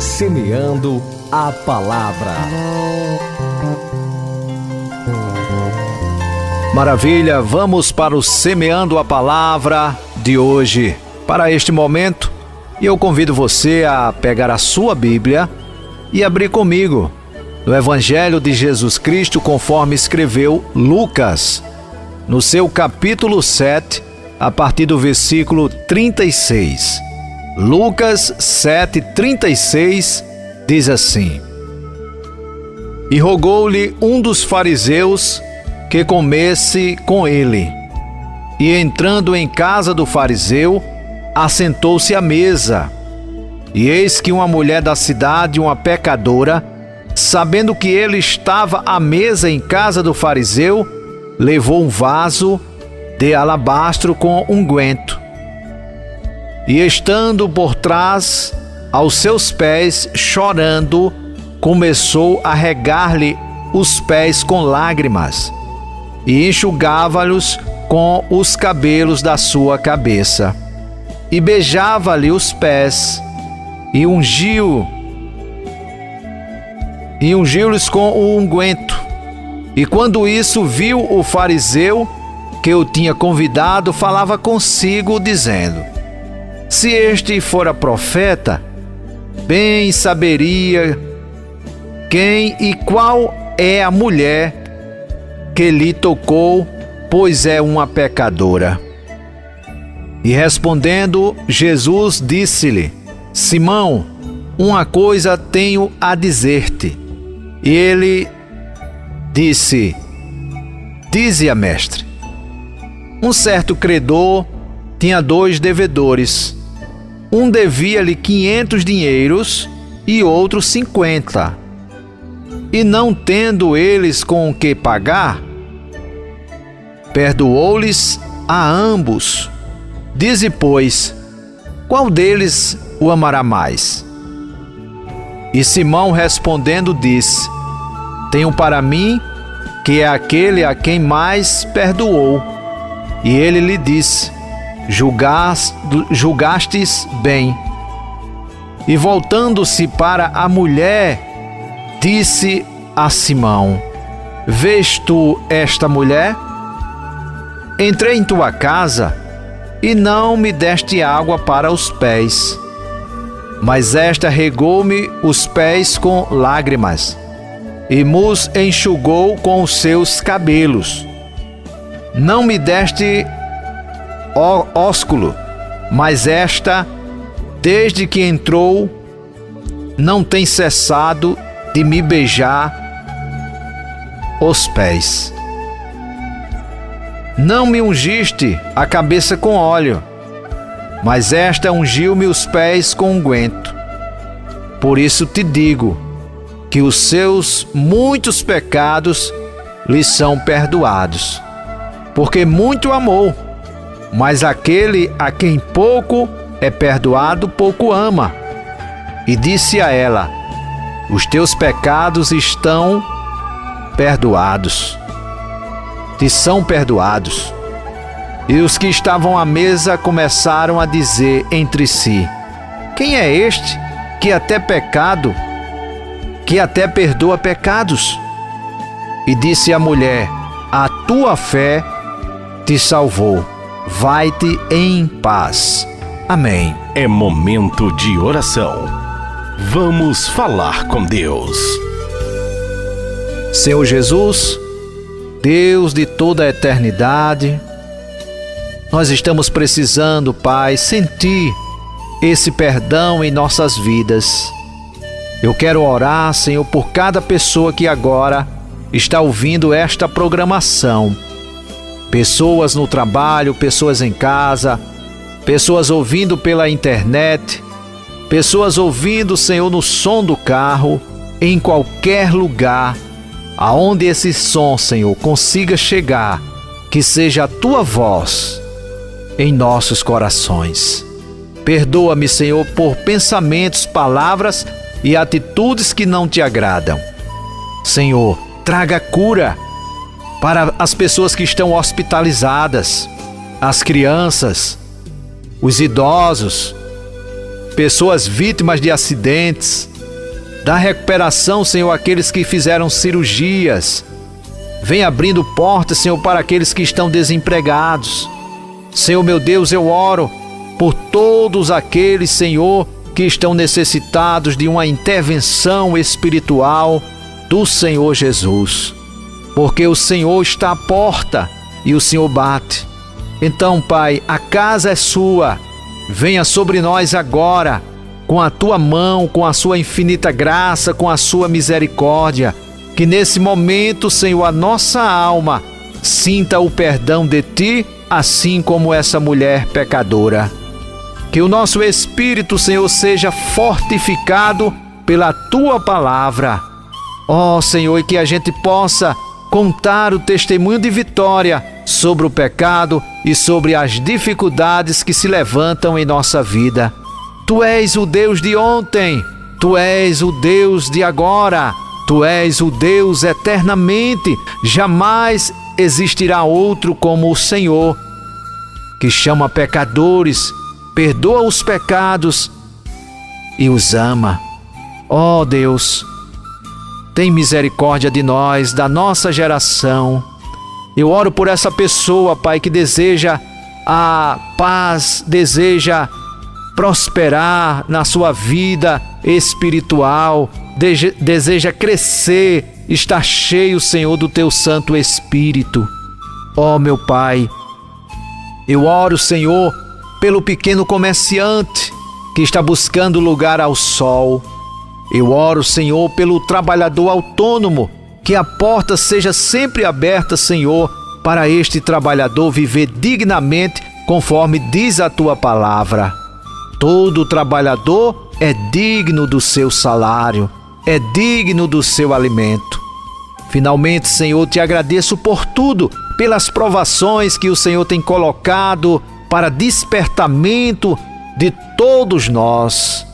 Semeando a Palavra. Maravilha, vamos para o Semeando a Palavra de hoje. Para este momento, eu convido você a pegar a sua Bíblia e abrir comigo no Evangelho de Jesus Cristo, conforme escreveu Lucas, no seu capítulo 7, a partir do versículo 36. Lucas 7:36 diz assim: E rogou-lhe um dos fariseus que comesse com ele. E entrando em casa do fariseu, assentou-se à mesa. E eis que uma mulher da cidade, uma pecadora, sabendo que ele estava à mesa em casa do fariseu, levou um vaso de alabastro com unguento. E estando por trás, aos seus pés, chorando, começou a regar-lhe os pés com lágrimas, e enxugava-lhes com os cabelos da sua cabeça. E beijava-lhe os pés, e ungiu-lhes com o unguento. E quando isso viu o fariseu que o tinha convidado, falava consigo, dizendo: Se este fora profeta, bem saberia quem e qual é a mulher que lhe tocou, pois é uma pecadora. E respondendo, Jesus disse-lhe: Simão, uma coisa tenho a dizer-te. E ele disse: Dize-a, mestre. Um certo credor tinha 2 devedores. Um devia-lhe 500 dinheiros e outro 50. E não tendo eles com o que pagar, perdoou-lhes a ambos. Dize, pois, qual deles o amará mais? E Simão respondendo disse: Tenho para mim que é aquele a quem mais perdoou. E ele lhe disse: Julgastes bem. E voltando-se para a mulher, disse a Simão: Vês tu esta mulher? Entrei em tua casa e não me deste água para os pés, mas esta regou-me os pés com lágrimas e mos enxugou com os seus cabelos. Não me deste ósculo, mas esta, desde que entrou, não tem cessado de me beijar os pés. Não me ungiste a cabeça com óleo, mas esta ungiu-me os pés com unguento. Por isso te digo que os seus muitos pecados lhe são perdoados, porque muito amou. Mas aquele a quem pouco é perdoado, pouco ama. E disse a ela: Os teus pecados estão perdoados. Te são perdoados. E os que estavam à mesa começaram a dizer entre si: Quem é este que até perdoa pecados? E disse a mulher: A tua fé te salvou. Vai-te em paz. Amém. É momento de oração. Vamos falar com Deus. Senhor Jesus, Deus de toda a eternidade, nós estamos precisando, Pai, sentir esse perdão em nossas vidas. Eu quero orar, Senhor, por cada pessoa que agora está ouvindo esta programação. Pessoas no trabalho, pessoas em casa, pessoas ouvindo pela internet, pessoas ouvindo, Senhor, no som do carro, em qualquer lugar, aonde esse som, Senhor, consiga chegar, que seja a Tua voz em nossos corações. Perdoa-me, Senhor, por pensamentos, palavras e atitudes que não Te agradam. Senhor, traga cura para as pessoas que estão hospitalizadas, as crianças, os idosos, pessoas vítimas de acidentes, Dá recuperação, Senhor, àqueles que fizeram cirurgias. Vem abrindo portas, Senhor, para aqueles que estão desempregados. Senhor, meu Deus, eu oro por todos aqueles, Senhor, que estão necessitados de uma intervenção espiritual do Senhor Jesus. Porque o Senhor está à porta e o Senhor bate. Então, Pai, a casa é sua. Venha sobre nós agora, com a tua mão, com a sua infinita graça, com a sua misericórdia. Que nesse momento, Senhor, a nossa alma sinta o perdão de ti, assim como essa mulher pecadora. Que o nosso espírito, Senhor, seja fortificado pela tua palavra. Ó Senhor, e que a gente possa contar o testemunho de vitória sobre o pecado e sobre as dificuldades que se levantam em nossa vida. Tu és o Deus de ontem, Tu és o Deus de agora, Tu és o Deus eternamente. Jamais existirá outro como o Senhor, que chama pecadores, perdoa os pecados e os ama. Ó Deus, tem misericórdia de nós, da nossa geração. Eu oro por essa pessoa, Pai, que deseja a paz, deseja prosperar na sua vida espiritual, deseja crescer, estar cheio, Senhor, do Teu Santo Espírito. Ó meu Pai, eu oro, Senhor, pelo pequeno comerciante que está buscando lugar ao sol. Eu oro, Senhor, pelo trabalhador autônomo, que a porta seja sempre aberta, Senhor, para este trabalhador viver dignamente, conforme diz a Tua palavra. Todo trabalhador é digno do seu salário, é digno do seu alimento. Finalmente, Senhor, te agradeço por tudo, pelas provações que o Senhor tem colocado para despertamento de todos nós.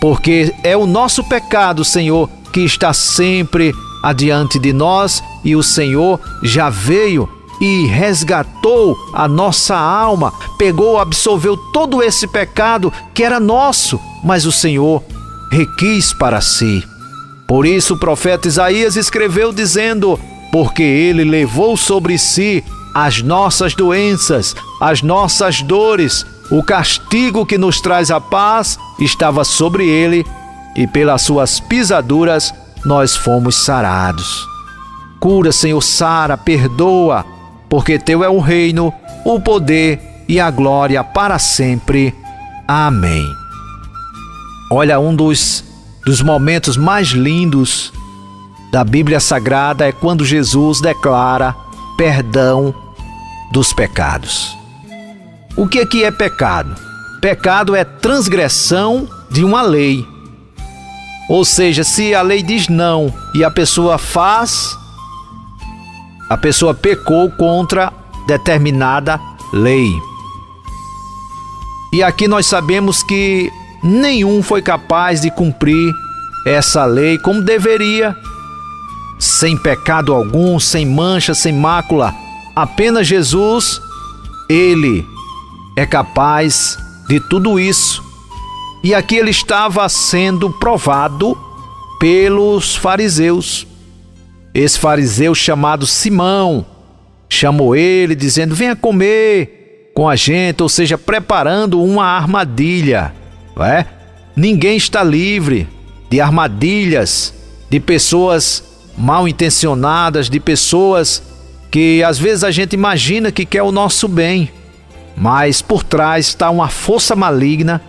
Porque é o nosso pecado, Senhor, que está sempre adiante de nós, e o Senhor já veio e resgatou a nossa alma, pegou, absorveu todo esse pecado que era nosso, mas o Senhor requis para si. Por isso o profeta Isaías escreveu dizendo: porque Ele levou sobre si as nossas doenças, as nossas dores, o castigo que nos traz a paz estava sobre Ele, e pelas suas pisaduras nós fomos sarados. Cura, Senhor, sara, perdoa, porque Teu é o reino, o poder e a glória para sempre. Amém. Olha, um dos momentos mais lindos da Bíblia Sagrada é quando Jesus declara perdão dos pecados. O que é pecado? Pecado é transgressão de uma lei. Ou seja, se a lei diz não e a pessoa faz, a pessoa pecou contra determinada lei. E aqui nós sabemos que nenhum foi capaz de cumprir essa lei como deveria, sem pecado algum, sem mancha, sem mácula. Apenas Jesus, Ele é capaz de tudo isso. E aqui ele estava sendo provado pelos fariseus. Esse fariseu chamado Simão chamou ele dizendo: venha comer com a gente, ou seja, preparando uma armadilha. Não é? Ninguém está livre de armadilhas, de pessoas mal intencionadas, de pessoas que às vezes a gente imagina que quer o nosso bem, mas por trás está uma força maligna,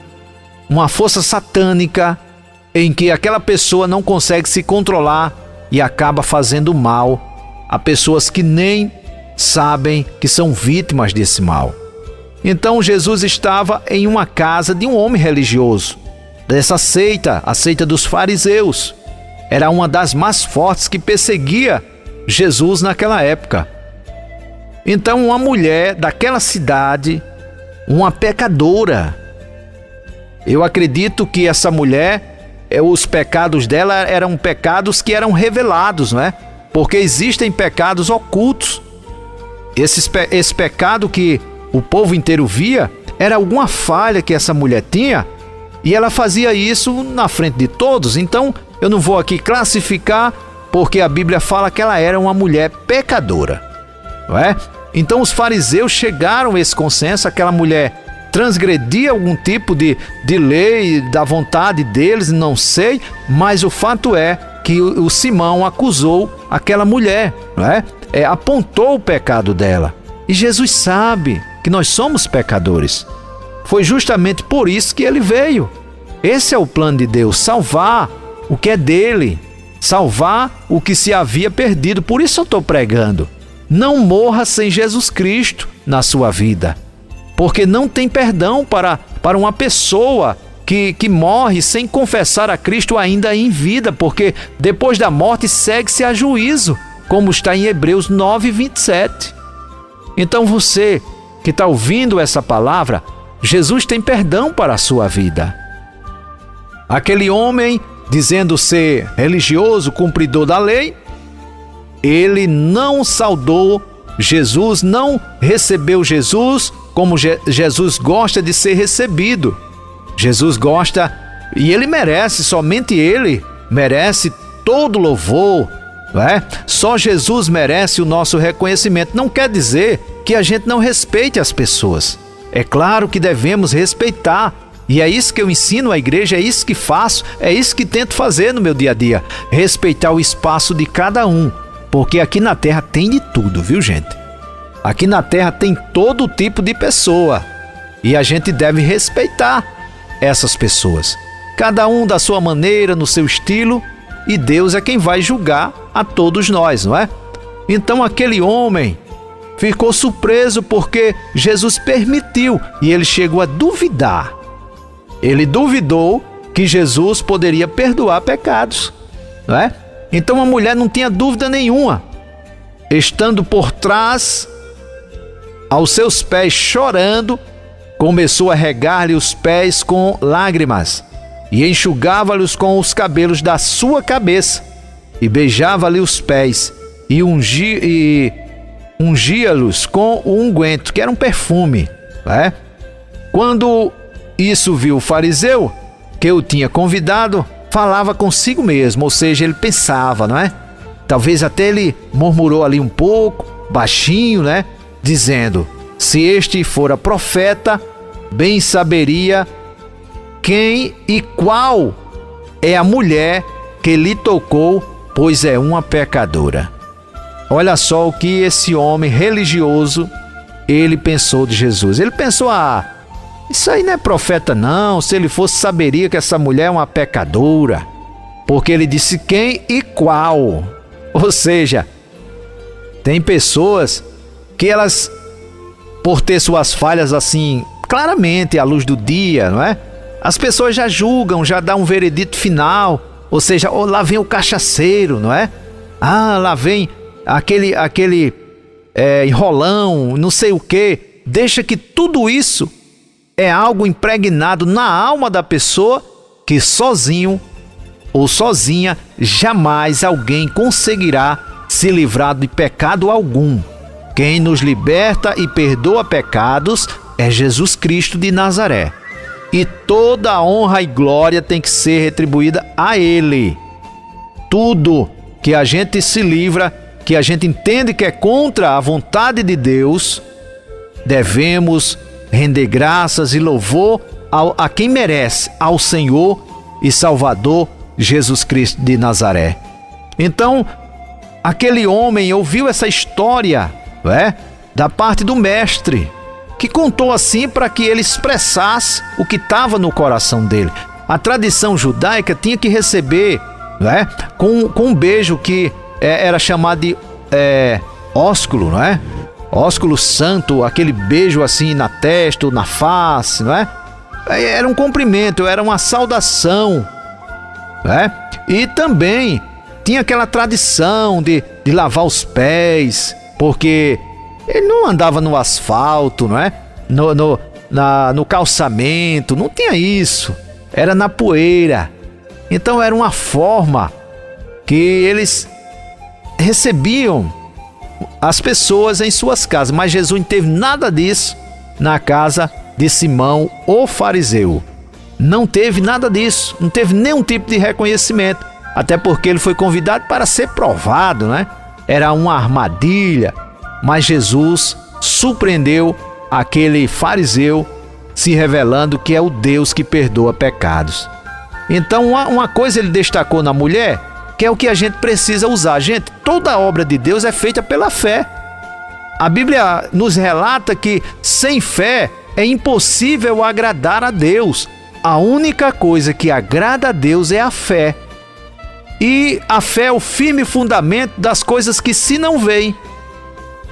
uma força satânica, em que aquela pessoa não consegue se controlar e acaba fazendo mal a pessoas que nem sabem que são vítimas desse mal. Então Jesus estava em uma casa de um homem religioso, dessa seita, a seita dos fariseus. Era uma das mais fortes que perseguia Jesus naquela época. Então uma mulher daquela cidade, uma pecadora, eu acredito que essa mulher, os pecados dela eram pecados que eram revelados, não é? Porque existem pecados ocultos. Esse pecado que o povo inteiro via era alguma falha que essa mulher tinha, e ela fazia isso na frente de todos. Então Eu não vou aqui classificar, porque a Bíblia fala que ela era uma mulher pecadora, não é? Então os fariseus chegaram a esse consenso, aquela mulher transgredia algum tipo de lei, da vontade deles, não sei, mas o fato é que o Simão acusou aquela mulher, não é? Apontou o pecado dela. E Jesus sabe que nós somos pecadores. Foi justamente por isso que ele veio. Esse é o plano de Deus, salvar o que é dele, salvar o que se havia perdido. Por isso eu estou pregando. Não morra sem Jesus Cristo na sua vida, porque não tem perdão para uma pessoa que morre sem confessar a Cristo ainda em vida, porque depois da morte segue-se a juízo, como está em Hebreus 9:27. Então você que está ouvindo essa palavra, Jesus tem perdão para a sua vida. Aquele homem, dizendo ser religioso, cumpridor da lei, ele não saudou Jesus, não recebeu Jesus como Jesus gosta de ser recebido. Jesus gosta, e ele merece, somente ele merece todo louvor, não é? Só Jesus merece o nosso reconhecimento. Não quer dizer que a gente não respeite as pessoas. É claro que devemos respeitar, e é isso que eu ensino à igreja, é isso que faço, é isso que tento fazer no meu dia a dia, respeitar o espaço de cada um, porque aqui na terra tem de tudo, viu, gente? Aqui na terra tem todo tipo de pessoa, e a gente deve respeitar essas pessoas, cada um da sua maneira, no seu estilo, e Deus é quem vai julgar a todos nós, não é? Então aquele homem ficou surpreso porque Jesus permitiu, e ele chegou a duvidar. Ele duvidou que Jesus poderia perdoar pecados, não é? Então a mulher não tinha dúvida nenhuma, estando por trás, aos seus pés chorando, começou a regar-lhe os pés com lágrimas e enxugava-lhes com os cabelos da sua cabeça e beijava-lhe os pés e ungia-los com o unguento, que era um perfume, né? Quando isso viu o fariseu, que o tinha convidado, falava consigo mesmo, ou seja, ele pensava, não é? Talvez até ele murmurou ali um pouco, baixinho, né? Dizendo: se este fora profeta, bem saberia quem e qual é a mulher que lhe tocou, pois é uma pecadora. Olha só o que esse homem religioso, ele pensou de Jesus. Ele pensou: isso aí não é profeta não, se ele fosse saberia que essa mulher é uma pecadora, porque ele disse quem e qual. Ou seja, tem pessoas que elas, por ter suas falhas assim, claramente à luz do dia, não é? As pessoas já julgam, já dão um veredito final, ou seja, lá vem o cachaceiro, não é? Lá vem aquele enrolão, não sei o quê. Deixa que tudo isso é algo impregnado na alma da pessoa, que sozinho ou sozinha jamais alguém conseguirá se livrar de pecado algum. Quem nos liberta e perdoa pecados é Jesus Cristo de Nazaré. E toda a honra e glória tem que ser retribuída a Ele. Tudo que a gente se livra, que a gente entende que é contra a vontade de Deus, devemos render graças e louvor a quem merece, ao Senhor e Salvador Jesus Cristo de Nazaré. Então, aquele homem ouviu essa história, da parte do mestre, que contou assim para que ele expressasse o que estava no coração dele. A tradição judaica tinha que receber, com um beijo que era chamado de ósculo, não é? Ósculo santo, aquele beijo assim na testa ou na face, não é? Era um cumprimento, era uma saudação, E também tinha aquela tradição de lavar os pés, porque ele não andava no asfalto, não é? No calçamento, não tinha isso. Era na poeira. Então era uma forma que eles recebiam as pessoas em suas casas. Mas Jesus não teve nada disso na casa de Simão, o fariseu. Não teve nada disso. Não teve nenhum tipo de reconhecimento. até porque ele foi convidado para ser provado, né? Era uma armadilha, mas Jesus surpreendeu aquele fariseu, se revelando que é o Deus que perdoa pecados. Então, uma coisa ele destacou na mulher, que é o que a gente precisa usar. Gente, toda a obra de Deus é feita pela fé. A Bíblia nos relata que sem fé é impossível agradar a Deus. A única coisa que agrada a Deus é a fé. E a fé é o firme fundamento das coisas que se não veem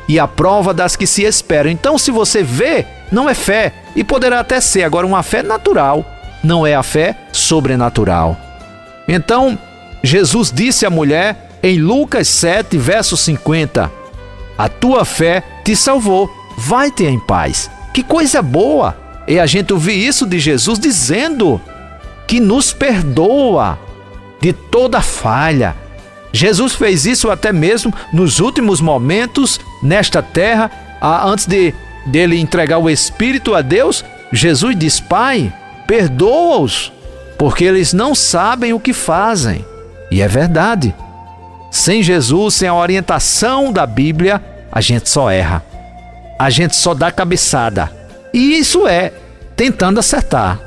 e a prova das que se esperam. Então, se você vê, não é fé, e poderá até ser agora uma fé natural, não é a fé sobrenatural. Então, Jesus disse à mulher em Lucas 7, verso 50: a tua fé te salvou, vai-te em paz. Que coisa boa é a gente ouvir isso de Jesus, dizendo que nos perdoa de toda falha. Jesus fez isso até mesmo nos últimos momentos nesta terra, antes dele entregar o Espírito a Deus. Jesus diz: Pai, perdoa-os, porque eles não sabem o que fazem. E é verdade. Sem Jesus, sem a orientação da Bíblia, a gente só erra. A gente só dá cabeçada. E isso é tentando acertar.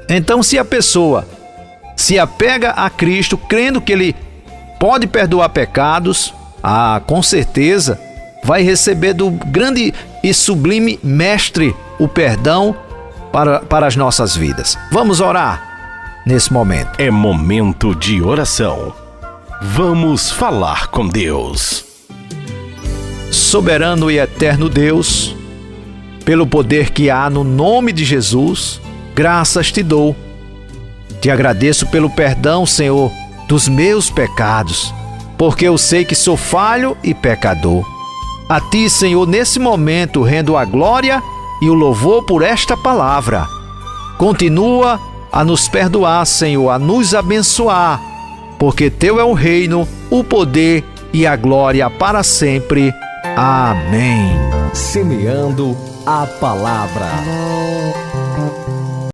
Então, se a pessoa se apega a Cristo, crendo que Ele pode perdoar pecados, com certeza vai receber do grande e sublime Mestre o perdão para as nossas vidas. Vamos orar nesse momento. É momento de oração. Vamos falar com Deus. Soberano e eterno Deus, pelo poder que há no nome de Jesus, graças te dou. Te agradeço pelo perdão, Senhor, dos meus pecados, porque eu sei que sou falho e pecador. A ti, Senhor, nesse momento rendo a glória e o louvor por esta palavra. Continua a nos perdoar, Senhor, a nos abençoar, porque teu é o reino, o poder e a glória para sempre. Amém. Semeando a palavra.